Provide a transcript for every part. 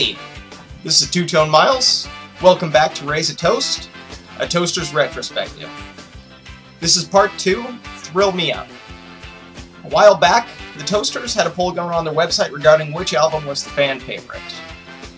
Hey, this is Two-Tone Miles. Welcome back to Raise a Toast, a Toaster's Retrospective. This is part 2, Thrill Me Up. A while back, the Toasters had a poll going on their website regarding which album was the fan favorite.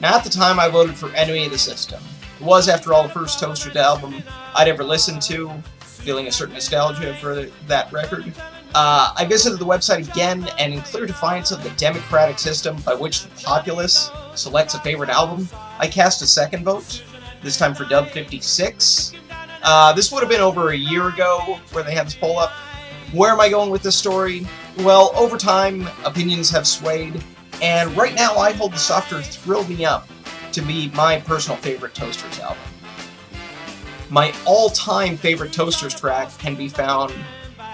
Now at the time I voted for Enemy of the System. It was, after all, the first Toasters album I'd ever listened to, feeling a certain nostalgia for that record. I visited the website again, and in clear defiance of the democratic system by which the populace selects a favorite album, I cast a second vote, this time for Dub 56. This would have been over a year ago where they had this poll up. Where am I going with this story? Well, over time, opinions have swayed, and right now I hold the softer Thrill Me Up to be my personal favorite Toasters album. My all-time favorite Toasters track can be found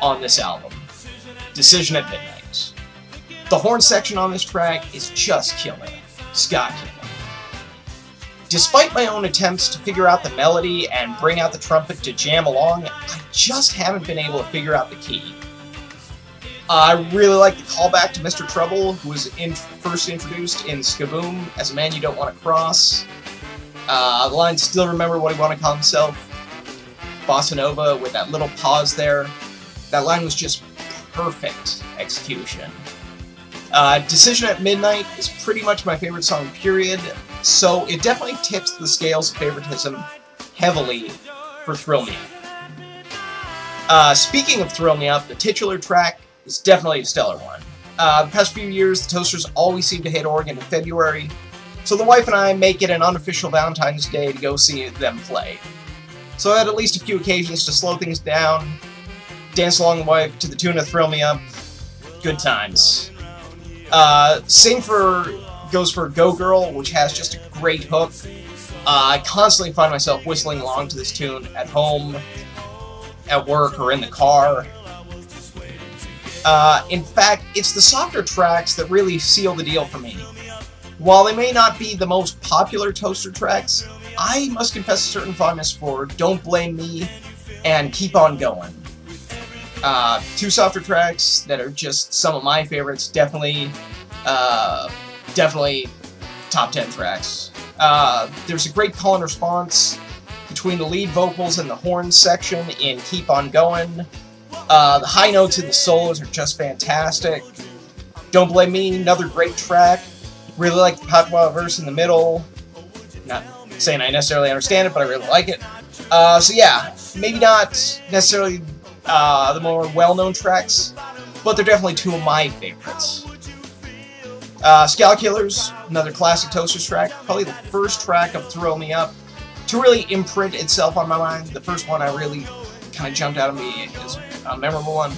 on this album, Decision at Midnight. The horn section on this track is just killer. Ska killer. Despite my own attempts to figure out the melody and bring out the trumpet to jam along, I just haven't been able to figure out the key. I really like the callback to Mr. Trouble, who was first introduced in Skaboom as a man you don't want to cross. The line, still remember what he wanted to call himself. Bossa Nova, with that little pause there. That line was just perfect execution. Decision at Midnight is pretty much my favorite song, period, so it definitely tips the scales of favoritism heavily for Thrill Me Up. Speaking of Thrill Me Up, the titular track is definitely a stellar one. The past few years, the Toasters always seem to hit Oregon in February, so the wife and I make it an unofficial Valentine's Day to go see them play. So I had at least a few occasions to slow things down, dance along the wife to the tune of Thrill Me Up. Good times. Same goes for Go Girl, which has just a great hook. I constantly find myself whistling along to this tune at home, at work, or in the car. In fact, it's the softer tracks that really seal the deal for me. While they may not be the most popular Toaster tracks, I must confess a certain fondness for Don't Blame Me and Keep On Going. Two softer tracks that are just some of my favorites, definitely top 10 tracks. There's a great call and response between the lead vocals and the horn section in Keep On Going. The high notes and the solos are just fantastic. Don't Blame Me, another great track. Really like the patois verse in the middle. Not saying I necessarily understand it, but I really like it. So yeah, maybe not necessarily the more well-known tracks, but they're definitely two of my favorites. Ska Killers, another classic Toasters track, probably the first track of Thrill Me Up to really imprint itself on my mind. The first one I really kind of jumped out of me as a memorable one.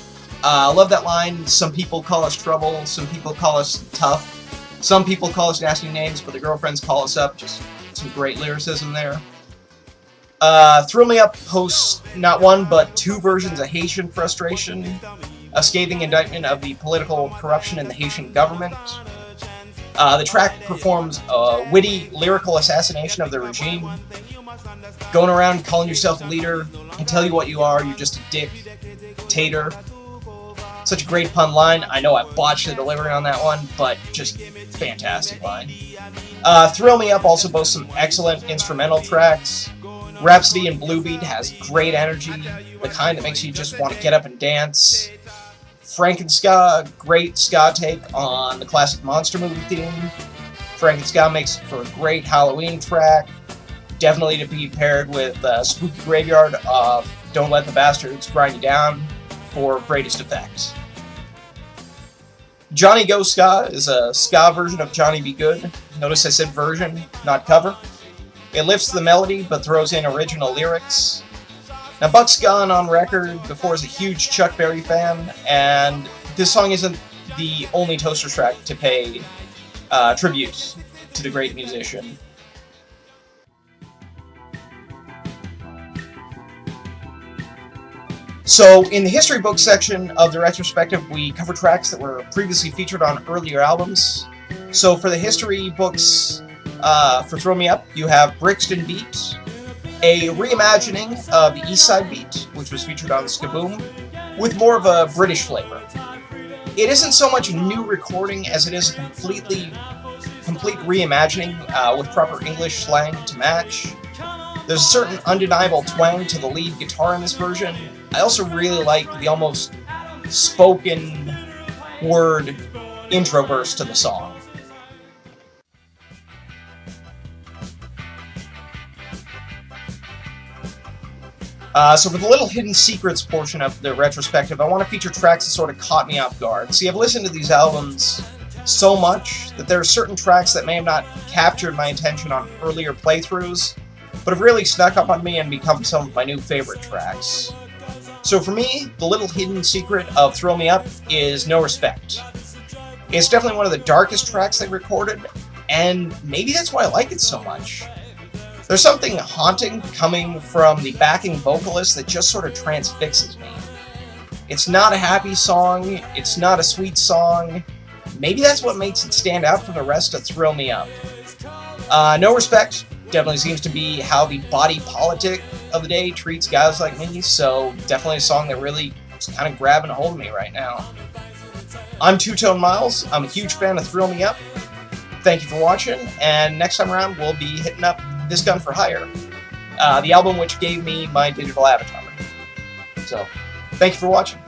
I love that line, some people call us trouble, some people call us tough, some people call us nasty names, but the girlfriends call us up. Just some great lyricism there. Thrill Me Up posts not one, but two versions of Haitian frustration, a scathing indictment of the political corruption in the Haitian government. The track performs a witty, lyrical assassination of the regime, going around calling yourself a leader, and tell you what you are, you're just a dictator. Such a great pun line. I know I botched the delivery on that one, but just fantastic line. Thrill Me Up also boasts some excellent instrumental tracks. Rhapsody and Blue Beat has great energy, the kind that makes you just want to get up and dance. Frankenska, great ska take on the classic monster movie theme. Frankenska makes for a great Halloween track, definitely to be paired with Spooky Graveyard of Don't Let the Bastards Grind You Down for greatest effect. Johnny Go Ska is a ska version of Johnny Be Good. Notice I said version, not cover. It lifts the melody, but throws in original lyrics. Now, Buck's gone on record before as a huge Chuck Berry fan, and this song isn't the only Toaster track to pay tribute to the great musician. So, in the history book section of the retrospective, we cover tracks that were previously featured on earlier albums. So, for the history books for Throw Me Up, you have Brixton Beat, a reimagining of the East Side Beat, which was featured on Skaboom, with more of a British flavor. It isn't so much a new recording as it is a completely complete reimagining with proper English slang to match. There's a certain undeniable twang to the lead guitar in this version. I also really like the almost spoken word intro verse to the song. So for the little hidden secrets portion of the retrospective, I want to feature tracks that sort of caught me off guard. See, I've listened to these albums so much that there are certain tracks that may have not captured my attention on earlier playthroughs, but have really snuck up on me and become some of my new favorite tracks. So for me, the little hidden secret of Thrill Me Up is No Respect. It's definitely one of the darkest tracks they recorded, and maybe that's why I like it so much. There's something haunting coming from the backing vocalist that just sort of transfixes me. It's not a happy song, it's not a sweet song. Maybe that's what makes it stand out from the rest of Thrill Me Up. No Respect definitely seems to be how the body politic of the day treats guys like me, so definitely a song that really is kind of grabbing a hold of me right now. I'm Two Tone Miles. I'm a huge fan of Thrill Me Up. Thank you for watching, and next time around we'll be hitting up This Gun for Hire, the album which gave me my digital avatar. So, thank you for watching.